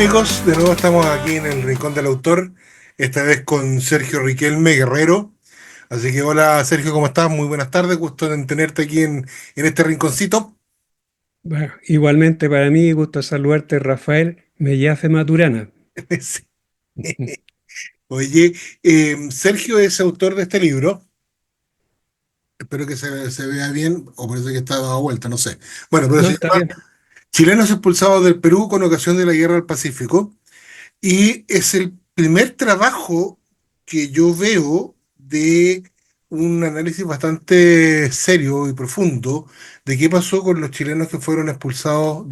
amigos, de nuevo estamos aquí en el Rincón del Autor, esta vez con Sergio Riquelme Guerrero. Así que hola Sergio, ¿cómo estás? Muy buenas tardes, gusto en tenerte aquí en este rinconcito. Bueno, igualmente para mí, gusto saludarte, Rafael Mellafe Maturana. Sí. Oye, Sergio es autor de este libro, espero que se vea bien, o parece que está dado vuelta, no sé. Bueno, pero No, se está llama bien. Chilenos expulsados del Perú con ocasión de la Guerra del Pacífico. Y es el primer trabajo que yo veo de un análisis bastante serio y profundo de qué pasó con los chilenos que fueron expulsados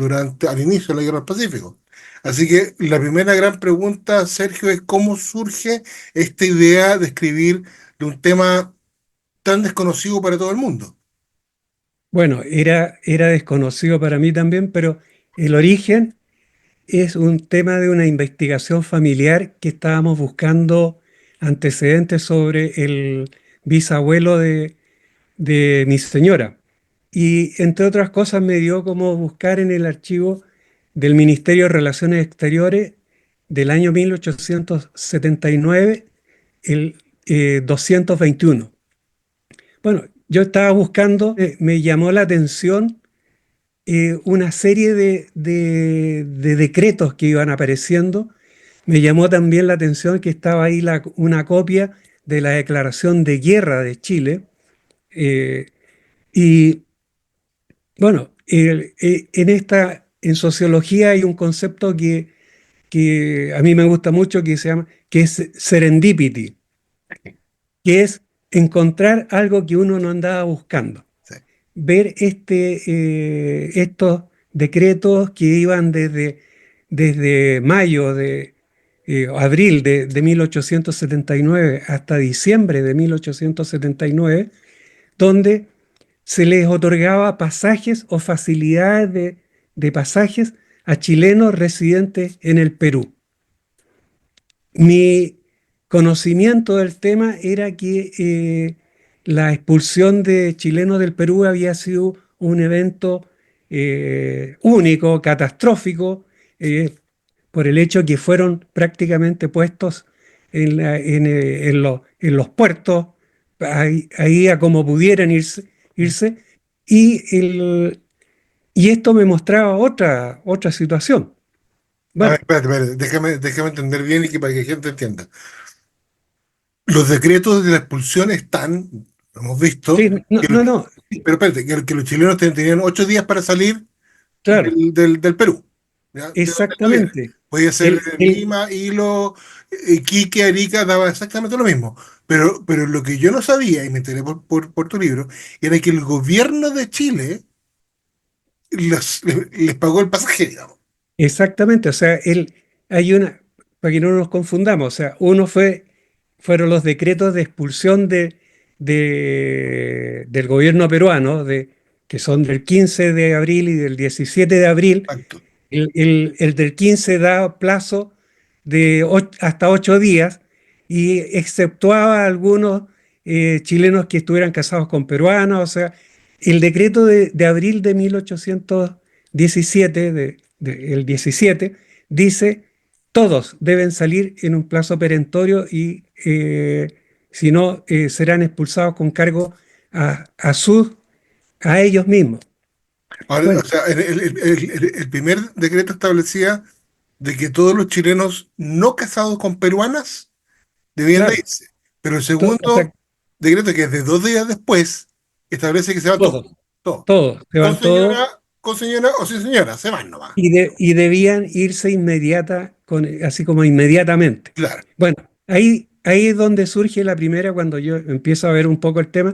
al inicio de la Guerra del Pacífico. Así que la primera gran pregunta, Sergio, es cómo surge esta idea de escribir de un tema tan desconocido para todo el mundo. Bueno, era desconocido para mí también, pero el origen es un tema de una investigación familiar que estábamos buscando antecedentes sobre el bisabuelo de mi señora. Y entre otras cosas me dio como buscar en el archivo del Ministerio de Relaciones Exteriores del año 1879 el 221. Bueno, yo estaba buscando, me llamó la atención una serie de decretos que iban apareciendo. Me llamó también la atención que estaba ahí una copia de la declaración de guerra de Chile. eh, y bueno, en sociología hay un concepto que a mí me gusta mucho que se llama, que es serendipity, que es encontrar algo que uno no andaba buscando. Sí. Ver estos decretos que iban desde mayo abril de 1879 hasta diciembre de 1879, donde se les otorgaba pasajes o facilidades de pasajes a chilenos residentes en el Perú. Mi conocimiento del tema era que la expulsión de chilenos del Perú había sido un evento único, catastrófico, eh, por el hecho que fueron prácticamente puestos en los puertos, ahí a como pudieran irse, y, y esto me mostraba otra situación. A ver, Bueno, espérate, déjame entender bien y que para que la gente entienda. Los decretos de la expulsión están, lo hemos visto, sí, no, que no, no, pero espérate, que los chilenos tenían 8 días para salir claro. del Perú. ¿Ya? De donde estuvieran. Exactamente. Podía ser El, el, Lima, Hilo, Iquique, Arica, daba exactamente lo mismo. Pero lo que yo no sabía, y me enteré por tu libro, era que el gobierno de Chile les pagó el pasaje, digamos. exactamente. O sea, hay una, para que no nos confundamos, o sea, fueron los decretos de expulsión del gobierno peruano, que son del 15 de abril y del 17 de abril. Exacto. El del 15 da plazo hasta 8 días y exceptuaba a algunos chilenos que estuvieran casados con peruanos. O sea, el decreto de abril de 1817, el 17, dice todos deben salir en un plazo perentorio y si no serán expulsados con cargo a ellos mismos. Ahora, o Bueno, sea, el primer decreto establecía de que todos los chilenos no casados con peruanas debían de claro, irse. Pero el o sea, segundo decreto, que es de 2 días después, establece que se van todos. todos. Todos. Todos, se Con van todos señora o sin señora, se van nomás. y debían irse así como inmediatamente. Claro. Bueno, ahí es donde surge la primera, cuando yo empiezo a ver un poco el tema,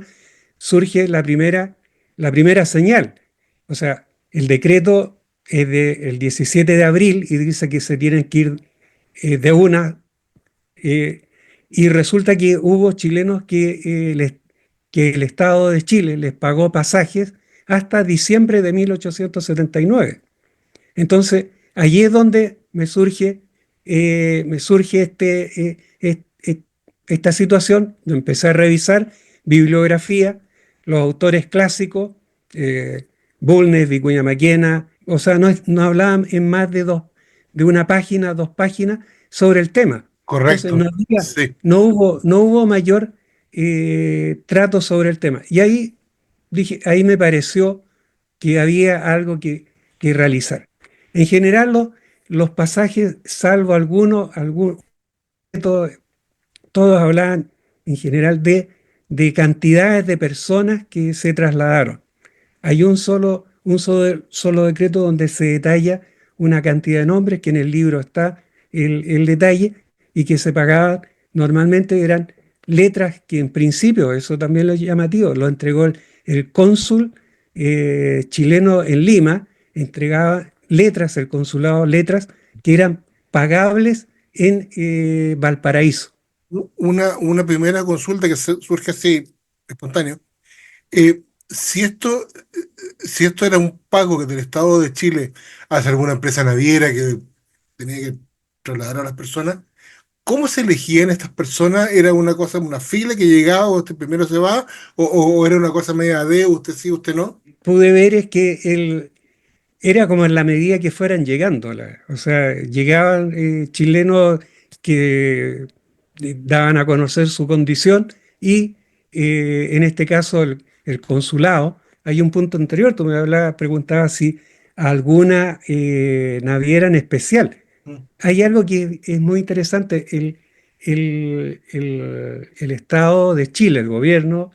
surge la primera señal. O sea, el decreto es del 17 de abril y dice que se tienen que ir de una, eh, y resulta que hubo chilenos que el Estado de Chile les pagó pasajes hasta diciembre de 1879. Entonces, allí es donde me surge esta situación. Yo empecé a revisar bibliografía, los autores clásicos, eh, Bulnes, Vicuña Maquena, o sea, no hablaban en más de una página, dos páginas sobre el tema. Entonces correcto. Sí. no hubo mayor trato sobre el tema. Y ahí dije, ahí me pareció que había algo que realizar. En general, los pasajes, salvo todos, todos hablaban en general de cantidades de personas que se trasladaron. Hay solo decreto donde se detalla una cantidad de nombres, que en el libro está el detalle, y que se pagaban, normalmente eran letras que en principio, eso también lo llamativo, lo entregó el cónsul chileno en Lima, entregaba letras, el consulado, letras que eran pagables en Valparaíso. Una primera consulta que surge así, espontáneo. Si esto, si esto era un pago que del Estado de Chile hace alguna empresa naviera que tenía que trasladar a las personas, ¿cómo se elegían estas personas? ¿Era una cosa, una fila que llegaba, o usted primero se va, o era una cosa media de usted sí, usted no? Pude ver es que era como en la medida que fueran llegando. O sea, llegaban chilenos que daban a conocer su condición y en este caso el consulado. Hay un punto anterior, tú me hablabas, preguntabas si alguna naviera en especial. Mm. Hay algo que es muy interesante. El Estado de Chile, el gobierno,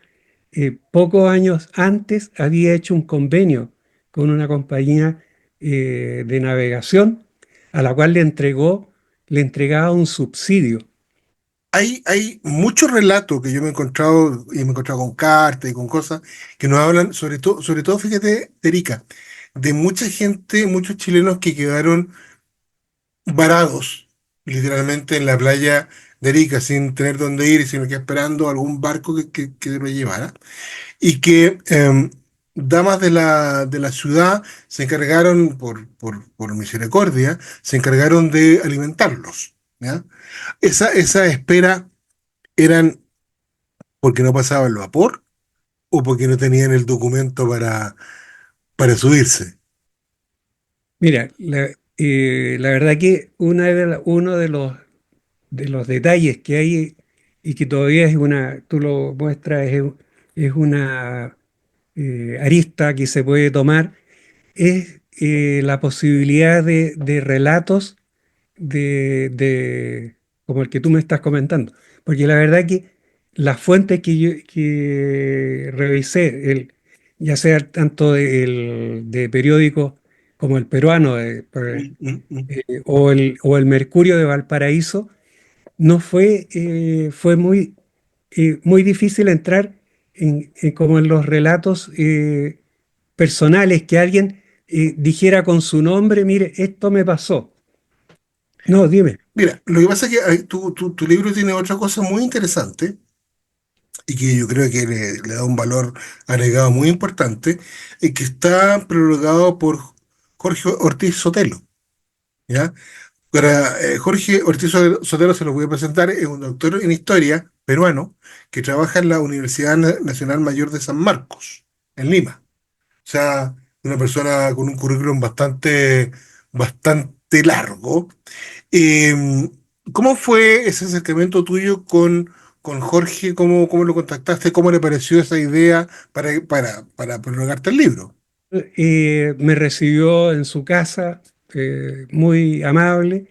pocos años antes había hecho un convenio con una compañía de navegación a la cual le entregaba un subsidio. Hay muchos relatos que yo me he encontrado, y me he encontrado con cartas y con cosas que nos hablan, sobre todo, fíjate, Erika, de mucha gente, muchos chilenos que quedaron varados, literalmente en la playa de Arica, sin tener dónde ir, sino que esperando algún barco que lo llevara, y que damas de la ciudad se encargaron, por misericordia, se encargaron de alimentarlos, ¿ya? Esa espera eran porque no pasaba el vapor o porque no tenían el documento para subirse. Mira, la verdad que uno de los detalles que hay y que todavía es tú lo muestras, es una arista que se puede tomar, es la posibilidad de relatos como el que tú me estás comentando. Porque la verdad que las fuentes que revisé, ya sea tanto de periódicos como el peruano Mm, mm, mm. o el Mercurio de Valparaíso, no fue muy difícil entrar como en los relatos personales que alguien dijera con su nombre, mire, esto me pasó. No, dime. Mira, lo que pasa es que tu libro tiene otra cosa muy interesante y que yo creo que le da un valor agregado muy importante, que está prologado por Jorge Ortiz Sotelo, ¿ya? Para Jorge Ortiz Sotelo se lo voy a presentar, es un doctor en historia peruano que trabaja en la Universidad Nacional Mayor de San Marcos, en Lima. O sea, una persona con un currículum bastante largo. Eh, ¿Cómo fue ese acercamiento tuyo con Jorge? ¿Cómo lo contactaste? ¿Cómo le pareció esa idea para prologarte el libro? Me recibió en su casa, muy amable,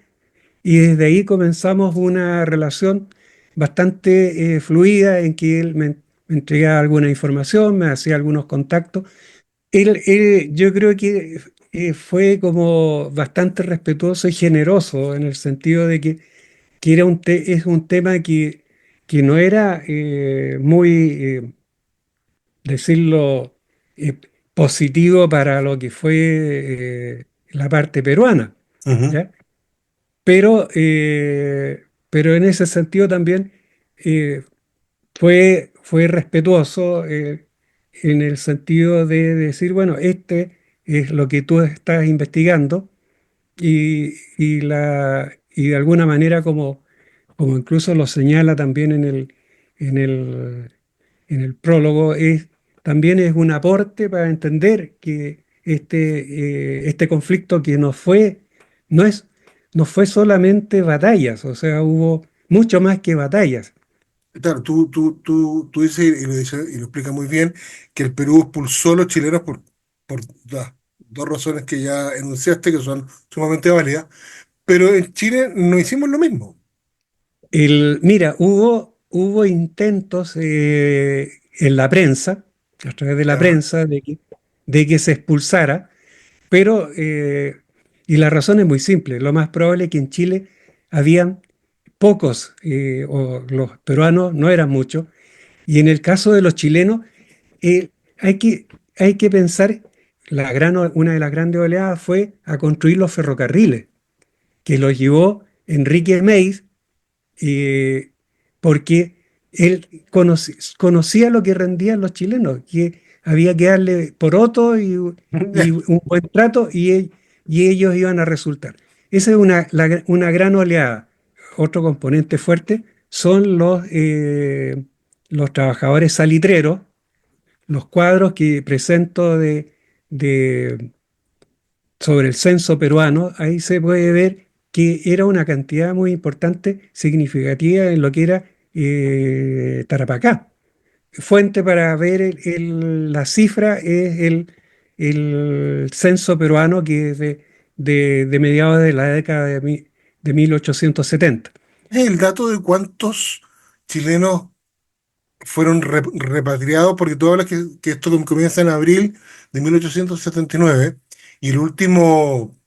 y desde ahí comenzamos una relación bastante fluida en que me entregaba alguna información, me hacía algunos contactos. Yo creo que fue como bastante respetuoso y generoso en el sentido de que es un tema que no era decirlo, eh, positivo para lo que fue la parte peruana, Ujú, ¿ya? Pero en ese sentido también eh, fue respetuoso en el sentido de decir, bueno, este es lo que tú estás investigando y de alguna manera como incluso lo señala también en el, en el prólogo, también es un aporte para entender que este conflicto que no es, no fue solamente batallas, o sea, hubo mucho más que batallas. Claro, tú dices y lo explica muy bien, que el Perú expulsó a los chilenos por las dos razones que ya enunciaste, que son sumamente válidas, pero en Chile no hicimos lo mismo. Mira, hubo intentos en la prensa, a través de la Ya. prensa, de que se expulsara, pero, y la razón es muy simple, lo más probable es que en Chile habían pocos, o los peruanos no eran muchos, y en el caso de los chilenos, eh, hay que, hay que pensar, una de las grandes oleadas fue a construir los ferrocarriles, que los llevó Enrique Meis, eh, porque él conocía lo que rendían los chilenos, que había que darle poroto y un buen trato y ellos iban a resultar. Esa es una gran oleada. Otro componente fuerte son los trabajadores salitreros, los cuadros que presento de sobre el censo peruano, ahí se puede ver que era una cantidad muy importante, significativa en lo que era Tarapacá. Fuente para ver la cifra es el censo peruano que es de mediados de la década de 1870. ¿Es el dato de cuántos chilenos fueron repatriados? Porque tú hablas que esto comienza en abril de 1879 y el último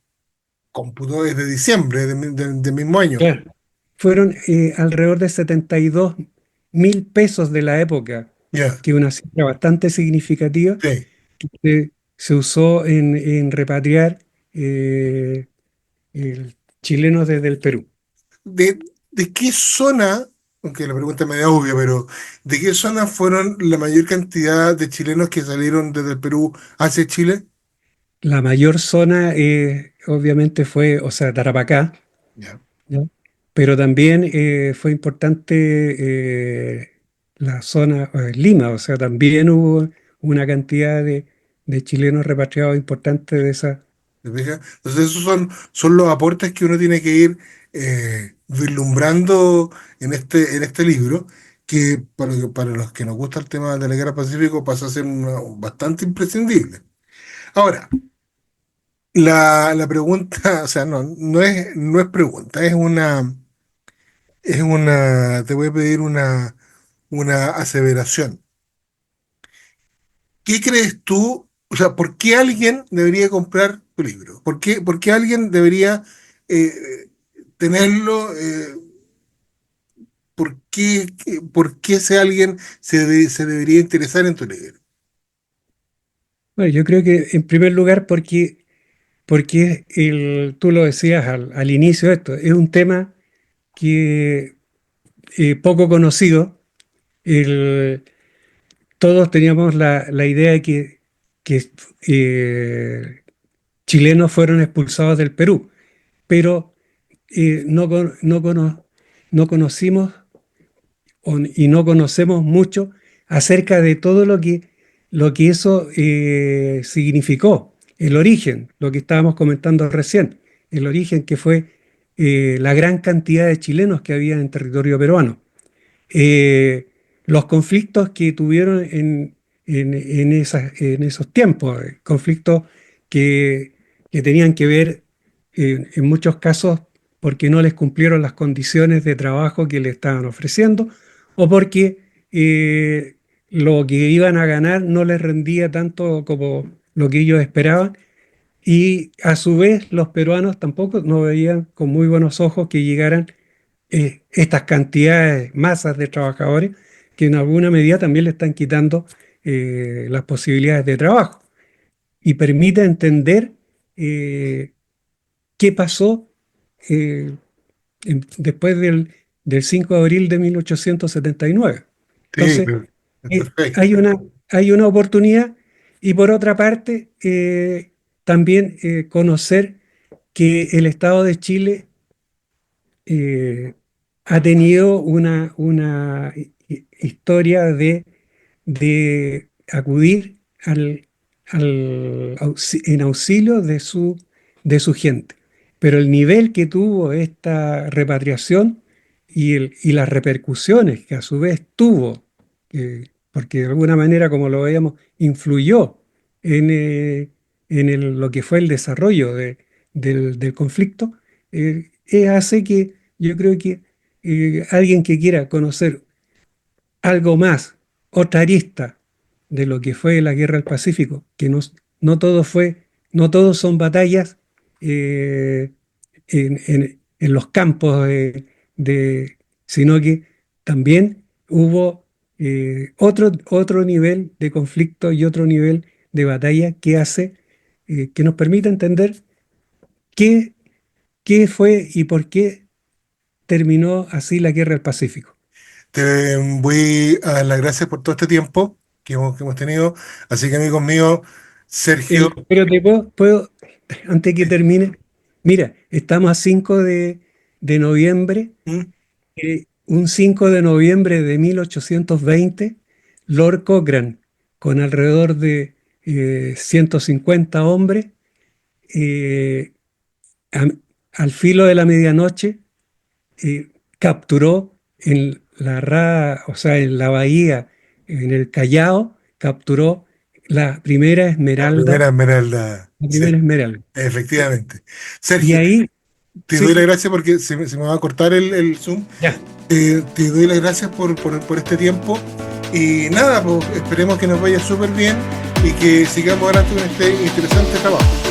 cómputo es de diciembre del mismo año. Claro. Fueron alrededor de 72.000 pesos de la época, Ya, que es una cifra bastante significativa, sí. se usó en repatriar chilenos desde el Perú. ¿De qué zona, aunque la pregunta es media obvia, pero ¿de qué zona fueron la mayor cantidad de chilenos que salieron desde el Perú hacia Chile? La mayor zona obviamente fue, o sea, Tarapacá, Ya. ¿ya? Pero también fue importante la zona Lima, o sea, también hubo una cantidad de chilenos repatriados importante de esa. ¿Te fijas? Entonces esos son los aportes que uno tiene que ir vislumbrando en este libro, que para los que nos gusta el tema de la guerra Pacífico pasa a ser bastante imprescindible. Ahora, la pregunta, o sea, no es pregunta, te voy a pedir una aseveración. ¿Qué crees tú? O sea, ¿por qué alguien debería comprar tu libro? ¿Por qué alguien debería eh, tenerlo? ¿Por qué ese alguien se debería interesar en tu libro? Bueno, yo creo que en primer lugar porque tú lo decías al inicio de esto, es un tema que poco conocido. El- Todos teníamos la idea de que chilenos fueron expulsados del Perú, pero no conocimos y no conocemos mucho acerca de todo lo que eso significó, el origen, lo que estábamos comentando recién, el origen que fue la gran cantidad de chilenos que había en territorio peruano. Los conflictos que tuvieron en esos tiempos, conflictos que, que tenían que ver en muchos casos porque no les cumplieron las condiciones de trabajo que le estaban ofreciendo o porque lo que iban a ganar no les rendía tanto como lo que ellos esperaban y a su vez los peruanos tampoco no veían con muy buenos ojos que llegaran estas cantidades, masas de trabajadores que en alguna medida también le están quitando las posibilidades de trabajo. Y permite entender eh, qué pasó eh, después del 5 de abril de 1879. Sí, Entonces, eh, perfecto. hay una, hay una oportunidad y por otra parte, también conocer que el Estado de Chile eh, ha tenido una historia de acudir en auxilio de su gente. pero el nivel que tuvo esta repatriación y las repercusiones que a su vez tuvo, porque de alguna manera, como lo veíamos, influyó en lo que fue el desarrollo del conflicto, hace que yo creo que alguien que quiera conocer algo más, otra arista de lo que fue la guerra del Pacífico, que no todo fue, no todo son batallas eh, en los campos sino que también hubo otro nivel de conflicto y otro nivel de batalla que hace que nos permite entender qué, qué fue y por qué terminó así la guerra del Pacífico. Te voy a dar las gracias por todo este tiempo que hemos tenido. Así que, amigos míos, Sergio, Pero antes que termine, mira, estamos a 5 de noviembre, ¿Mm? un 5 de noviembre de 1820, Lord Cochrane, con alrededor de 150 hombres, eh, am- al filo de la medianoche, capturó o sea, en la bahía, en el Callao, capturó la primera La esmeralda, primera esmeralda. la Sí, primera esmeralda. efectivamente. Y Sergio, ahí, te doy sí, las gracias porque se me va a cortar el Zoom. ya. Te doy las gracias por este tiempo. Y nada, pues esperemos que nos vaya súper bien y que sigamos adelante con este interesante trabajo.